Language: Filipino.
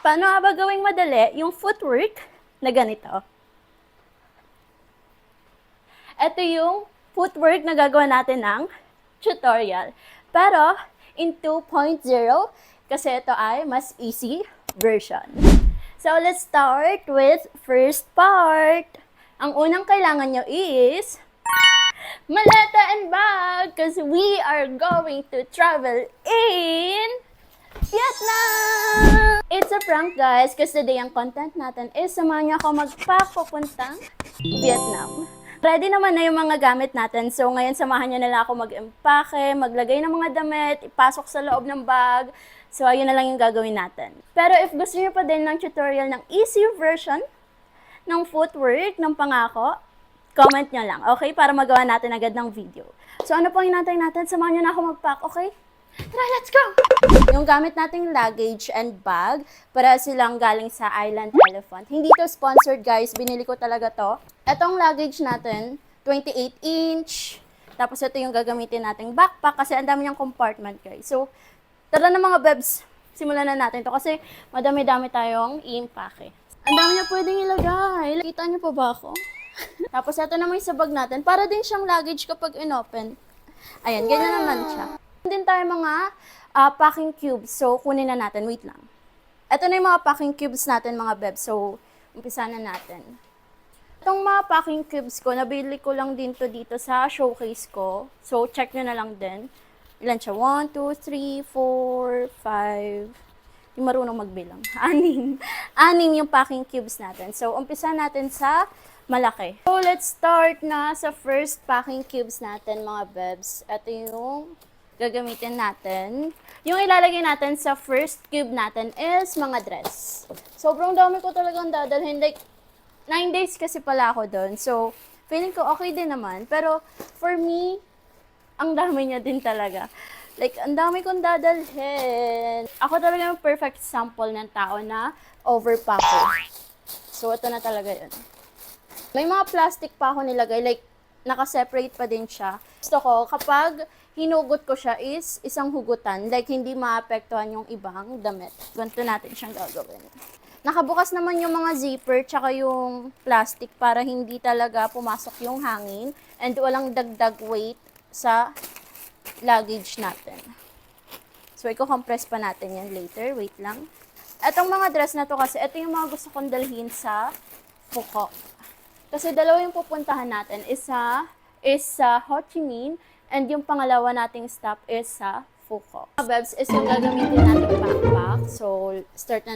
Paano nga ba gawing madali yung footwork na ganito? Ito yung footwork na gagawa natin ng tutorial. Pero, in 2.0, kasi ito ay mas easy version. So, let's start with first part. Ang unang kailangan nyo is maleta and bag because we are going to travel in Vietnam! It's a prank, guys, kasi today ang content natin is samahan niyo ako mag-pack papuntang Vietnam. Ready naman na yung mga gamit natin. So, ngayon samahan niyo na lang ako mag-empake, maglagay ng mga damit, ipasok sa loob ng bag. So, ayun na lang yung gagawin natin. Pero if gusto niyo pa din ng tutorial ng easy version ng footwork, ng pangako, comment nyo lang, okay? Para magawa natin agad ng video. So, ano pong hinantay natin? Samahan nyo na ako mag-pack, okay? Tara, let's go! Yung gamit nating luggage and bag, para silang galing sa Island Elephant. Hindi to sponsored, guys. Binili ko talaga to. Etong luggage natin, 28-inch. Tapos ito yung gagamitin nating backpack kasi ang dami niyang compartment, guys. So, tara na mga bebs. Simulan na natin to kasi madami-dami tayong i-impake. Ang dami niya pwedeng ilagay. Kita niyo pa ba ako? Tapos ito naman yung sa bag natin. Para din siyang luggage kapag inopen. Ayan, ganyan naman siya. Din tayo mga packing cubes. So, kunin na natin. Wait lang. Ito na yung mga packing cubes natin, mga bebs. So, umpisa na natin. Itong mga packing cubes ko, nabili ko lang din to dito sa showcase ko. So, check nyo na lang din. Ilan siya? 1, 2, 3, 4, 5. Yung marunong magbilang. 6. 6 yung packing cubes natin. So, umpisa natin sa malaki. So, let's start na sa first packing cubes natin, mga bebs. Ito yung gagamitin natin. Yung ilalagay natin sa first cube natin is mga dress. Sobrang dami ko talagang dadalhin. Like, 9 days kasi pala ako doon. So, feeling ko okay din naman. Pero, for me, ang dami niya din talaga. Like, ang dami kong dadalhin. Ako talaga yung perfect sample ng tao na overpack ko. So, ito na talaga yun. May mga plastic pa ako nilagay. Like, naka-separate pa din siya. Gusto ko, kapag hinugot ko siya is isang hugutan. Like, hindi maapektuhan yung ibang damit. Ganito natin siyang gagawin. Nakabukas naman yung mga zipper tsaka yung plastic para hindi talaga pumasok yung hangin and walang dagdag weight sa luggage natin. So, i-compress pa natin yan later. Wait lang. Etong mga dress na to kasi, ito yung mga gusto kong dalhin sa Phuoc. Kasi dalawa yung pupuntahan natin. Isa is sa Ho Chi Minh and yung pangalawa nating stop is sa Phuoc. Bebs, is yung gagamitin nating backpack. So, start na